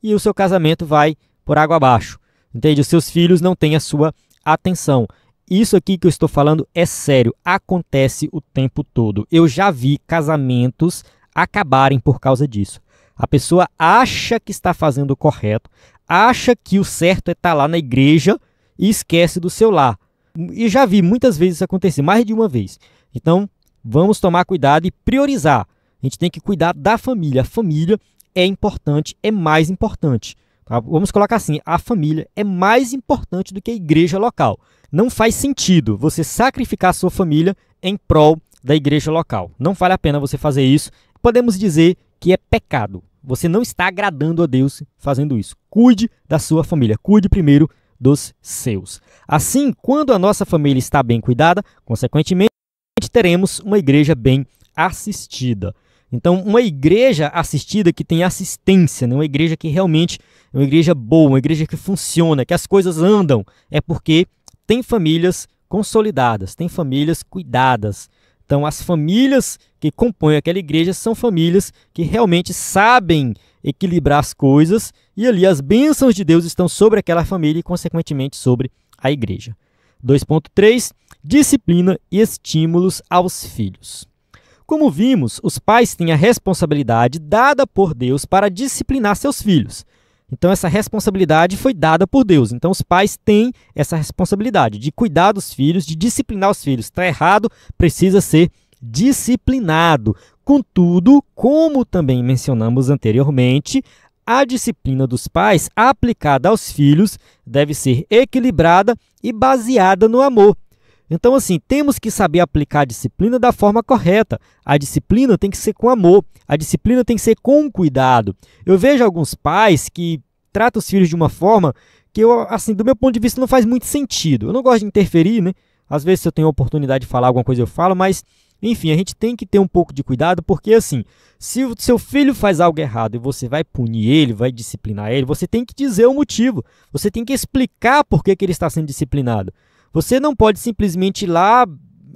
e o seu casamento vai por água abaixo. Entende? Os seus filhos não têm a sua atenção. Isso aqui que eu estou falando é sério, acontece o tempo todo. Eu já vi casamentos acabarem por causa disso. A pessoa acha que está fazendo o correto, acha que o certo é estar lá na igreja e esquece do seu lar. E já vi muitas vezes isso acontecer, mais de uma vez. Então, vamos tomar cuidado e priorizar. A gente tem que cuidar da família. A família é importante, é mais importante. Tá? Vamos colocar assim, a família é mais importante do que a igreja local. Não faz sentido você sacrificar a sua família em prol da igreja local. Não vale a pena você fazer isso. Podemos dizer que é pecado. Você não está agradando a Deus fazendo isso. Cuide da sua família. Cuide primeiro dos seus. Assim, quando a nossa família está bem cuidada, consequentemente, teremos uma igreja bem assistida. Então, uma igreja assistida que tem assistência, uma igreja que realmente é uma igreja boa, uma igreja que funciona, que as coisas andam, é porque tem famílias consolidadas, tem famílias cuidadas. Então, as famílias que compõem aquela igreja são famílias que realmente sabem equilibrar as coisas e ali as bênçãos de Deus estão sobre aquela família e, consequentemente, sobre a igreja. 2.3. Disciplina e estímulos aos filhos. Como vimos, os pais têm a responsabilidade dada por Deus para disciplinar seus filhos. Então, essa responsabilidade foi dada por Deus. Então, os pais têm essa responsabilidade de cuidar dos filhos, de disciplinar os filhos. Está errado, precisa ser disciplinado. Contudo, como também mencionamos anteriormente, a disciplina dos pais aplicada aos filhos deve ser equilibrada e baseada no amor. Então, assim, temos que saber aplicar a disciplina da forma correta. A disciplina tem que ser com amor. A disciplina tem que ser com cuidado. Eu vejo alguns pais que tratam os filhos de uma forma que, assim, do meu ponto de vista, não faz muito sentido. Eu não gosto de interferir, Às vezes, se eu tenho a oportunidade de falar alguma coisa, eu falo, mas Enfim, a gente tem que ter um pouco de cuidado, porque assim, se o seu filho faz algo errado e você vai punir ele, vai disciplinar ele, você tem que dizer o motivo. Você tem que explicar por que ele está sendo disciplinado. Você não pode simplesmente ir lá,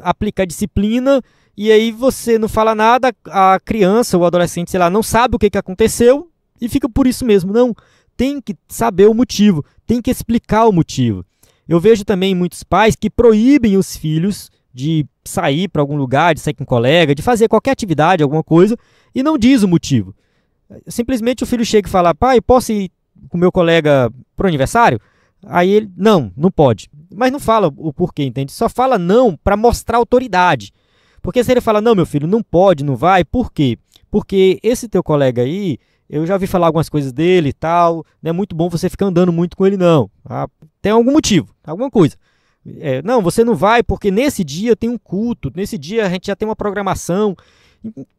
aplicar disciplina e aí você não fala nada, a criança ou o adolescente, sei lá, não sabe o que aconteceu e fica por isso mesmo. Não, tem que saber o motivo, tem que explicar o motivo. Eu vejo também muitos pais que proíbem os filhos de sair para algum lugar, de sair com um colega, de fazer qualquer atividade, alguma coisa, e não diz o motivo. Simplesmente o filho chega e fala, pai, posso ir com meu colega pro aniversário? Aí ele, não pode. Mas não fala o porquê, entende? Só fala não para mostrar autoridade. Porque se ele fala, não, meu filho, não pode, não vai, por quê? Porque esse teu colega aí, eu já ouvi falar algumas coisas dele e tal, não é muito bom você ficar andando muito com ele, não. Ah, tem algum motivo, alguma coisa. Não, você não vai porque nesse dia tem um culto, nesse dia a gente já tem uma programação.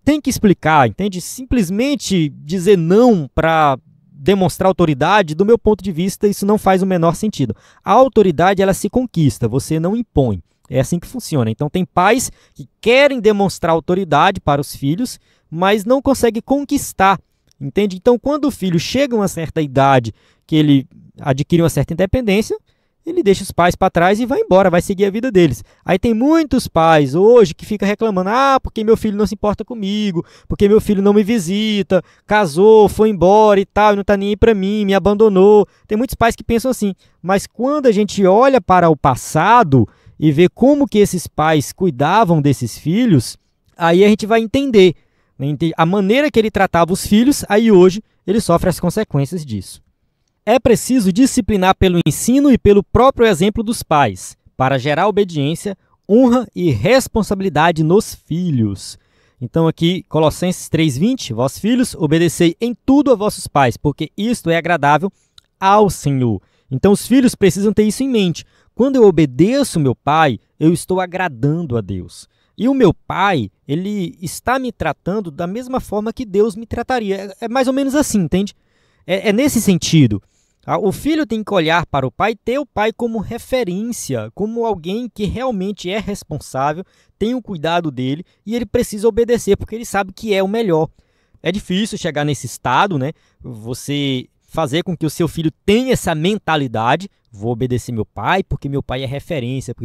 Tem que explicar, entende? Simplesmente dizer não para demonstrar autoridade, do meu ponto de vista, isso não faz o menor sentido. A autoridade, ela se conquista, você não impõe. É assim que funciona. Então tem pais que querem demonstrar autoridade para os filhos, mas não conseguem conquistar, entende? Então quando o filho chega a uma certa idade, que ele adquire uma certa independência, ele deixa os pais para trás e vai embora, vai seguir a vida deles. Aí tem muitos pais hoje que ficam reclamando, porque meu filho não se importa comigo, porque meu filho não me visita, casou, foi embora e tal, não está nem aí para mim, me abandonou. Tem muitos pais que pensam assim, mas quando a gente olha para o passado e vê como que esses pais cuidavam desses filhos, aí a gente vai entender a maneira que ele tratava os filhos, aí hoje ele sofre as consequências disso. É preciso disciplinar pelo ensino e pelo próprio exemplo dos pais, para gerar obediência, honra e responsabilidade nos filhos. Então aqui, Colossenses 3:20, vós filhos, obedecei em tudo a vossos pais, porque isto é agradável ao Senhor. Então os filhos precisam ter isso em mente. Quando eu obedeço meu pai, eu estou agradando a Deus. E o meu pai, ele está me tratando da mesma forma que Deus me trataria. É mais ou menos assim, entende? É nesse sentido. O filho tem que olhar para o pai, ter o pai como referência, como alguém que realmente é responsável, tem o cuidado dele e ele precisa obedecer porque ele sabe que é o melhor. É difícil chegar nesse estado, né? Você fazer com que o seu filho tenha essa mentalidade, vou obedecer meu pai porque meu pai é referência.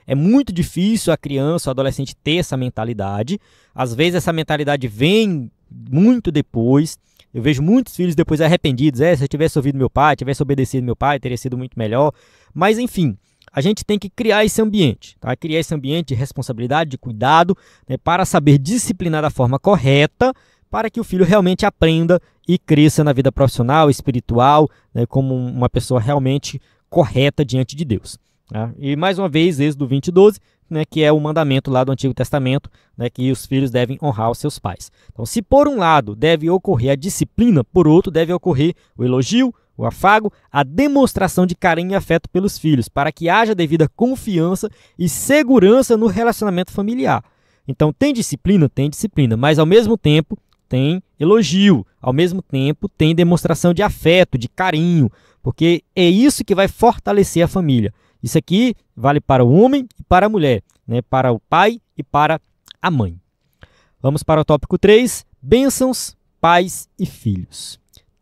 É muito difícil a criança, o adolescente ter essa mentalidade. Às vezes essa mentalidade vem muito depois. Eu vejo muitos filhos depois arrependidos. Se eu tivesse ouvido meu pai, tivesse obedecido meu pai, teria sido muito melhor. Mas, enfim, a gente tem que criar esse ambiente. Tá? Criar esse ambiente de responsabilidade, de cuidado, né, para saber disciplinar da forma correta, para que o filho realmente aprenda e cresça na vida profissional, espiritual, né, como uma pessoa realmente correta diante de Deus. Tá? E, mais uma vez, Êxodo 20:12, né, que é o mandamento lá do Antigo Testamento, né, que os filhos devem honrar os seus pais. Então, se por um lado deve ocorrer a disciplina, por outro deve ocorrer o elogio, o afago, a demonstração de carinho e afeto pelos filhos, para que haja devida confiança e segurança no relacionamento familiar. Então, tem disciplina, mas ao mesmo tempo tem elogio, ao mesmo tempo tem demonstração de afeto, de carinho, porque é isso que vai fortalecer a família. Isso aqui vale para o homem e para a mulher, né? Para o pai e para a mãe. Vamos para o tópico 3, bênçãos, pais e filhos.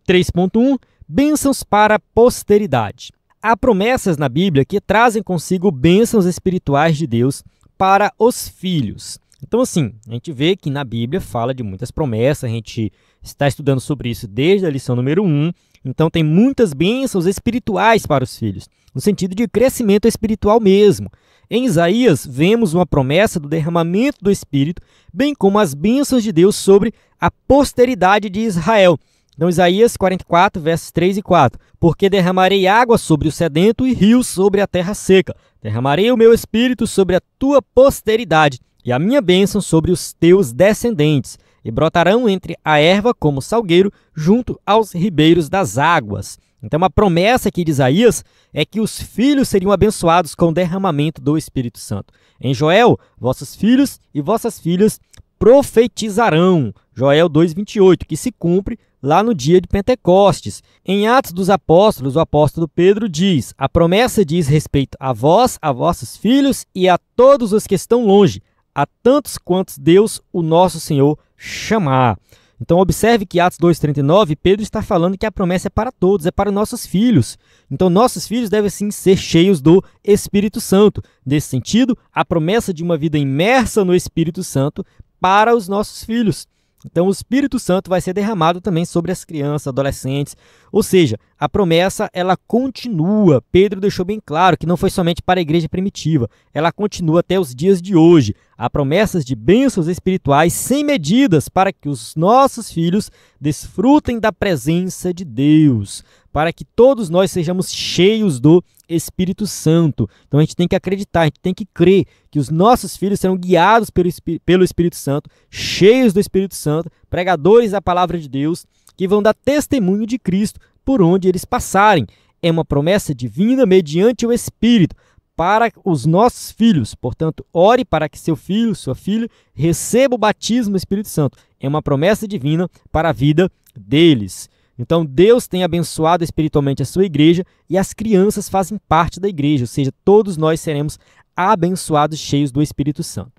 3.1, bênçãos para a posteridade. Há promessas na Bíblia que trazem consigo bênçãos espirituais de Deus para os filhos. Então, assim, a gente vê que na Bíblia fala de muitas promessas, a gente está estudando sobre isso desde a lição número 1, então tem muitas bênçãos espirituais para os filhos, no sentido de crescimento espiritual mesmo. Em Isaías, vemos uma promessa do derramamento do Espírito, bem como as bênçãos de Deus sobre a posteridade de Israel. Então, Isaías 44, versos 3 e 4. Porque derramarei água sobre o sedento e rios sobre a terra seca. Derramarei o meu Espírito sobre a tua posteridade e a minha bênção sobre os teus descendentes. E brotarão entre a erva como salgueiro, junto aos ribeiros das águas. Então, uma promessa aqui de Isaías é que os filhos seriam abençoados com o derramamento do Espírito Santo. Em Joel, vossos filhos e vossas filhas profetizarão. Joel 2:28, que se cumpre lá no dia de Pentecostes. Em Atos dos Apóstolos, o apóstolo Pedro diz: a promessa diz respeito a vós, a vossos filhos e a todos os que estão longe, a tantos quantos Deus, o nosso Senhor, chamar. Então observe que Atos 2,39, Pedro está falando que a promessa é para todos, é para nossos filhos. Então nossos filhos devem sim ser cheios do Espírito Santo. Nesse sentido, a promessa de uma vida imersa no Espírito Santo para os nossos filhos. Então o Espírito Santo vai ser derramado também sobre as crianças, adolescentes. Ou seja, a promessa ela continua. Pedro deixou bem claro que não foi somente para a igreja primitiva. Ela continua até os dias de hoje. Há promessas de bênçãos espirituais sem medidas para que os nossos filhos desfrutem da presença de Deus. Para que todos nós sejamos cheios do Espírito Santo. Então a gente tem que acreditar, a gente tem que crer que os nossos filhos serão guiados pelo Espírito Santo, cheios do Espírito Santo, pregadores da palavra de Deus, que vão dar testemunho de Cristo por onde eles passarem. É uma promessa divina mediante o Espírito para os nossos filhos. Portanto, ore para que seu filho, sua filha, receba o batismo do Espírito Santo. É uma promessa divina para a vida deles. Então, Deus tem abençoado espiritualmente a sua igreja e as crianças fazem parte da igreja, ou seja, todos nós seremos abençoados, cheios do Espírito Santo.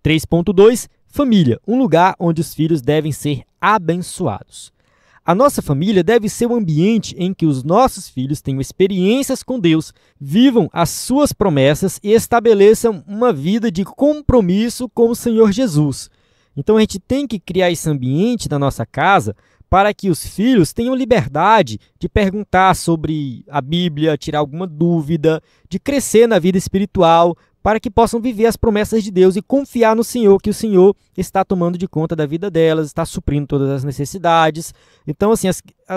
3.2, família, um lugar onde os filhos devem ser abençoados. A nossa família deve ser um ambiente em que os nossos filhos tenham experiências com Deus, vivam as suas promessas e estabeleçam uma vida de compromisso com o Senhor Jesus. Então, a gente tem que criar esse ambiente na nossa casa para que os filhos tenham liberdade de perguntar sobre a Bíblia, tirar alguma dúvida, de crescer na vida espiritual, para que possam viver as promessas de Deus e confiar no Senhor, que o Senhor está tomando de conta da vida delas, está suprindo todas as necessidades. Então, assim,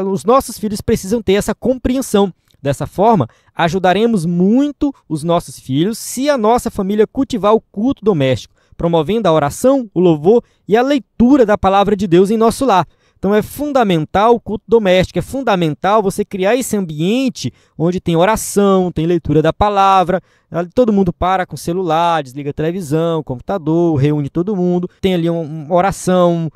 os nossos filhos precisam ter essa compreensão. Dessa forma, ajudaremos muito os nossos filhos se a nossa família cultivar o culto doméstico, promovendo a oração, o louvor e a leitura da palavra de Deus em nosso lar. Então é fundamental o culto doméstico, é fundamental você criar esse ambiente onde tem oração, tem leitura da palavra, todo mundo para com o celular, desliga a televisão, computador, reúne todo mundo, tem ali uma oração,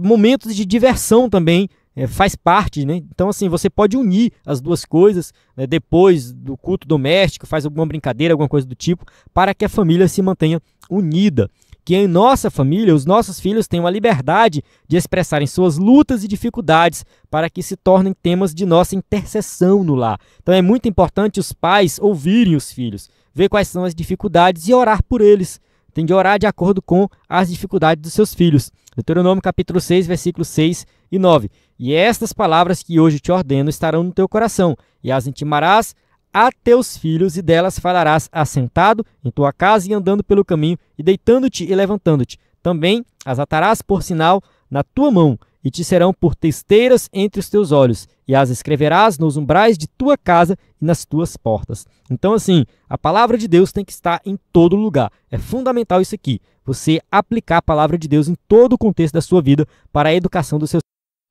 momentos de diversão também, faz parte, né? Então assim, você pode unir as duas coisas, né, depois do culto doméstico, faz alguma brincadeira, alguma coisa do tipo, para que a família se mantenha unida. Que em nossa família, os nossos filhos tenham a liberdade de expressarem suas lutas e dificuldades para que se tornem temas de nossa intercessão no lar. Então é muito importante os pais ouvirem os filhos, ver quais são as dificuldades e orar por eles. Tem de orar de acordo com as dificuldades dos seus filhos. Deuteronômio capítulo 6, versículos 6 e 9. E estas palavras que hoje te ordeno estarão no teu coração, e as intimarás a teus filhos, e delas falarás assentado em tua casa e andando pelo caminho, e deitando-te e levantando-te. Também as atarás por sinal na tua mão, e te serão por testeiras entre os teus olhos, e as escreverás nos umbrais de tua casa e nas tuas portas. Então, assim, a palavra de Deus tem que estar em todo lugar. É fundamental isso aqui, você aplicar a palavra de Deus em todo o contexto da sua vida para a educação dos seus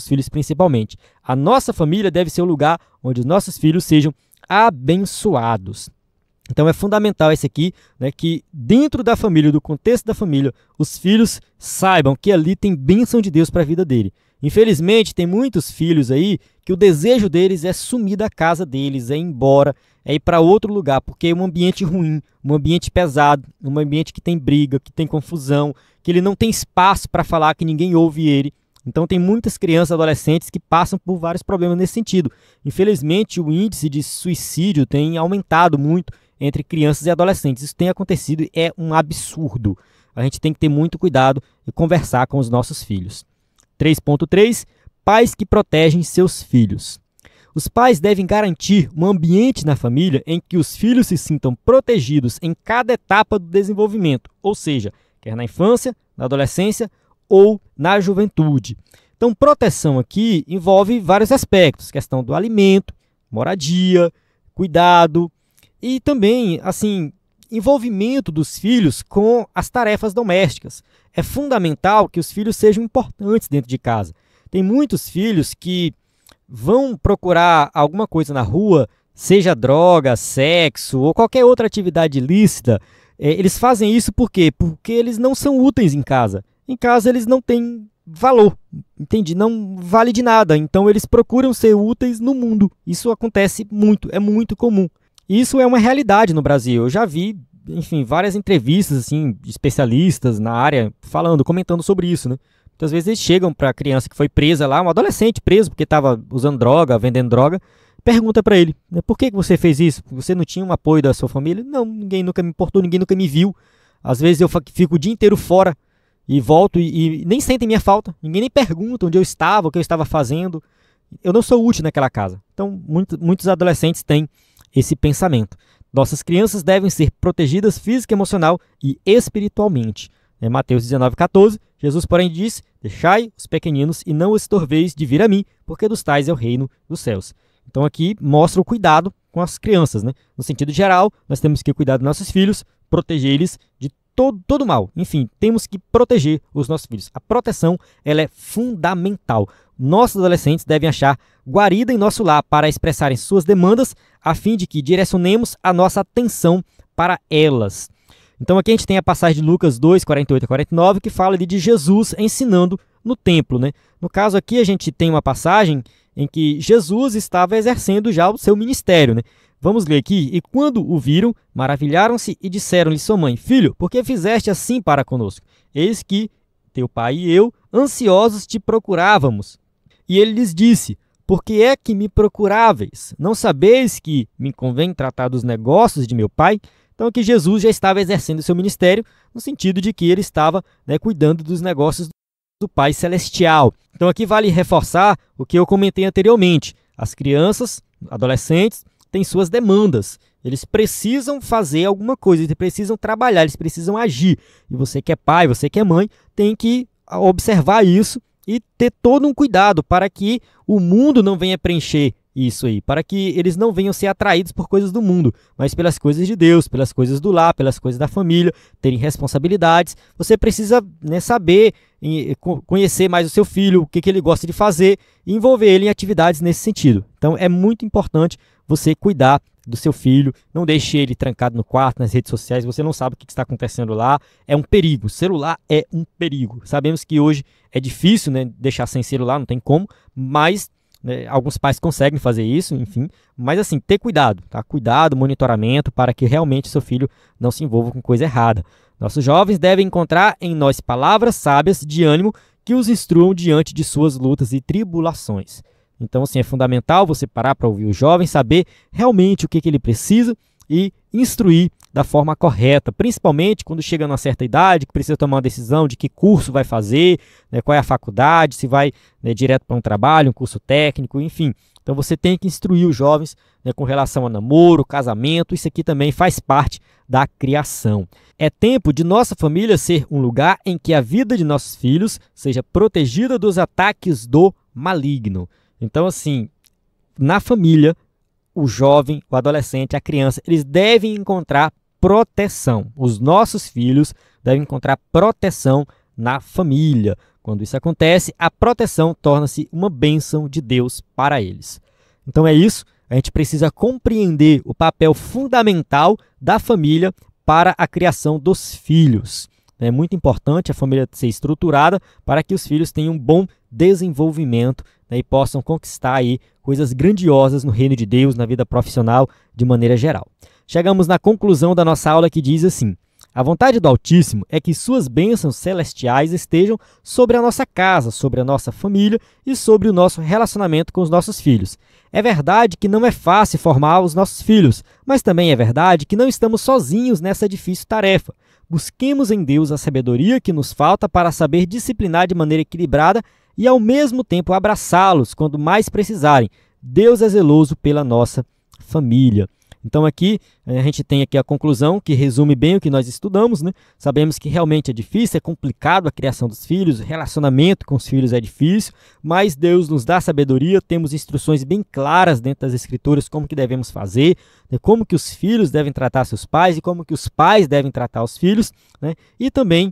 filhos, principalmente. A nossa família deve ser o lugar onde os nossos filhos sejam abençoados. Então é fundamental esse aqui, né, que dentro da família, do contexto da família, os filhos saibam que ali tem bênção de Deus para a vida dele. Infelizmente, tem muitos filhos aí que o desejo deles é sumir da casa deles, é ir embora, é ir para outro lugar, porque é um ambiente ruim, um ambiente pesado, um ambiente que tem briga, que tem confusão, que ele não tem espaço para falar, que ninguém ouve ele. Então tem muitas crianças e adolescentes que passam por vários problemas nesse sentido. Infelizmente, o índice de suicídio tem aumentado muito entre crianças e adolescentes. Isso tem acontecido e é um absurdo. A gente tem que ter muito cuidado e conversar com os nossos filhos. 3.3. Pais que protegem seus filhos. Os pais devem garantir um ambiente na família em que os filhos se sintam protegidos em cada etapa do desenvolvimento, ou seja, quer na infância, na adolescência ou na juventude. Então, proteção aqui envolve vários aspectos, questão do alimento, moradia, cuidado e também, assim, envolvimento dos filhos com as tarefas domésticas. É fundamental que os filhos sejam importantes dentro de casa. Tem muitos filhos que vão procurar alguma coisa na rua, seja droga, sexo ou qualquer outra atividade ilícita. Eles fazem isso por quê? Porque eles não são úteis em casa. Em casa eles não têm valor, entende? Não vale de nada, então eles procuram ser úteis no mundo. Isso acontece muito, é muito comum. Isso é uma realidade no Brasil. Eu já vi enfim, várias entrevistas assim, de especialistas na área comentando sobre isso, né? Muitas vezes eles chegam para a criança que foi presa lá, um adolescente preso porque estava usando droga, vendendo droga, pergunta para ele, né, por que você fez isso? Você não tinha um apoio da sua família? Não, ninguém nunca me importou, ninguém nunca me viu. Às vezes eu fico o dia inteiro fora e volto e nem sentem minha falta. Ninguém nem pergunta onde eu estava, o que eu estava fazendo. Eu não sou útil naquela casa. Então, muitos adolescentes têm esse pensamento. Nossas crianças devem ser protegidas física, emocional e espiritualmente. Mateus 19,14, Jesus, porém, disse, deixai os pequeninos e não os estorveis de vir a mim, porque dos tais é o reino dos céus. Então aqui mostra o cuidado com as crianças, né? No sentido geral, nós temos que cuidar dos nossos filhos, proteger eles de todo mal. Enfim, temos que proteger os nossos filhos. A proteção, ela é fundamental. Nossos adolescentes devem achar guarida em nosso lar para expressarem suas demandas, a fim de que direcionemos a nossa atenção para elas. Então aqui a gente tem a passagem de Lucas 2, 48 a 49, que fala ali de Jesus ensinando no templo, né? No caso aqui a gente tem uma passagem em que Jesus estava exercendo já o seu ministério, né? Vamos ler aqui. E quando o viram, maravilharam-se e disseram-lhe sua mãe, filho, por que fizeste assim para conosco? Eis que teu pai e eu, ansiosos, te procurávamos. E ele lhes disse, por que é que me procuráveis? Não sabeis que me convém tratar dos negócios de meu pai? Então aqui Jesus já estava exercendo o seu ministério no sentido de que ele estava, né, cuidando dos negócios do Pai Celestial. Então aqui vale reforçar o que eu comentei anteriormente. As crianças, adolescentes, têm suas demandas. Eles precisam fazer alguma coisa, eles precisam trabalhar, eles precisam agir. E você que é pai, você que é mãe, tem que observar isso e ter todo um cuidado para que o mundo não venha preencher isso aí, para que eles não venham ser atraídos por coisas do mundo, mas pelas coisas de Deus, pelas coisas do lar, pelas coisas da família, terem responsabilidades. Você precisa, né, saber, conhecer mais o seu filho, o que ele gosta de fazer e envolver ele em atividades nesse sentido. Então é muito importante você cuidar do seu filho, não deixe ele trancado no quarto, nas redes sociais, você não sabe o que está acontecendo lá, é um perigo, o celular é um perigo. Sabemos que hoje é difícil, né, deixar sem celular, não tem como, mas alguns pais conseguem fazer isso, enfim, mas assim, ter cuidado, tá? Cuidado, monitoramento, para que realmente seu filho não se envolva com coisa errada. Nossos jovens devem encontrar em nós palavras sábias de ânimo que os instruam diante de suas lutas e tribulações. Então, assim, é fundamental você parar para ouvir o jovem, saber realmente o que ele precisa e instruir da forma correta, principalmente quando chega numa certa idade, que precisa tomar uma decisão de que curso vai fazer, né, qual é a faculdade, se vai, né, direto para um trabalho, um curso técnico, enfim. Então você tem que instruir os jovens, né, com relação a namoro, casamento, isso aqui também faz parte da criação. É tempo de nossa família ser um lugar em que a vida de nossos filhos seja protegida dos ataques do maligno. Então, assim, na família, o jovem, o adolescente, a criança, eles devem encontrar proteção. Os nossos filhos devem encontrar proteção na família. Quando isso acontece, a proteção torna-se uma bênção de Deus para eles. Então é isso, a gente precisa compreender o papel fundamental da família para a criação dos filhos. É muito importante a família ser estruturada para que os filhos tenham um bom desenvolvimento, né, e possam conquistar aí coisas grandiosas no reino de Deus, na vida profissional, de maneira geral. Chegamos na conclusão da nossa aula que diz assim: a vontade do Altíssimo é que suas bênçãos celestiais estejam sobre a nossa casa, sobre a nossa família e sobre o nosso relacionamento com os nossos filhos. É verdade que não é fácil formar os nossos filhos, mas também é verdade que não estamos sozinhos nessa difícil tarefa. Busquemos em Deus a sabedoria que nos falta para saber disciplinar de maneira equilibrada e, ao mesmo tempo, abraçá-los quando mais precisarem. Deus é zeloso pela nossa família. Então aqui a gente tem aqui a conclusão que resume bem o que nós estudamos, né? Sabemos que realmente é difícil, é complicado a criação dos filhos, o relacionamento com os filhos é difícil, mas Deus nos dá sabedoria, temos instruções bem claras dentro das Escrituras como que devemos fazer, né? Como que os filhos devem tratar seus pais e como que os pais devem tratar os filhos, né? E também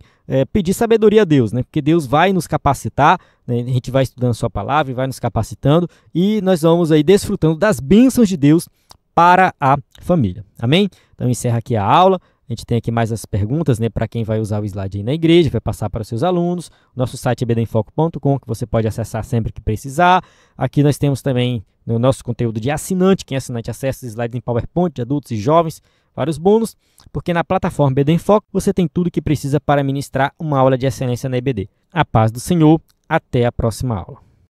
pedir sabedoria a Deus, né? Porque Deus vai nos capacitar, né? A gente vai estudando a sua palavra e vai nos capacitando e nós vamos aí desfrutando das bênçãos de Deus para a família. Amém? Então encerra aqui a aula. A gente tem aqui mais as perguntas, né, para quem vai usar o slide aí na igreja, vai passar para os seus alunos. Nosso site é ebdenfoco.com, que você pode acessar sempre que precisar. Aqui nós temos também no nosso conteúdo de assinante. Quem é assinante acessa os slides em PowerPoint de adultos e jovens. vários bônus, porque na plataforma EBD em Foco você tem tudo que precisa para ministrar uma aula de excelência na EBD. A paz do Senhor, até a próxima aula.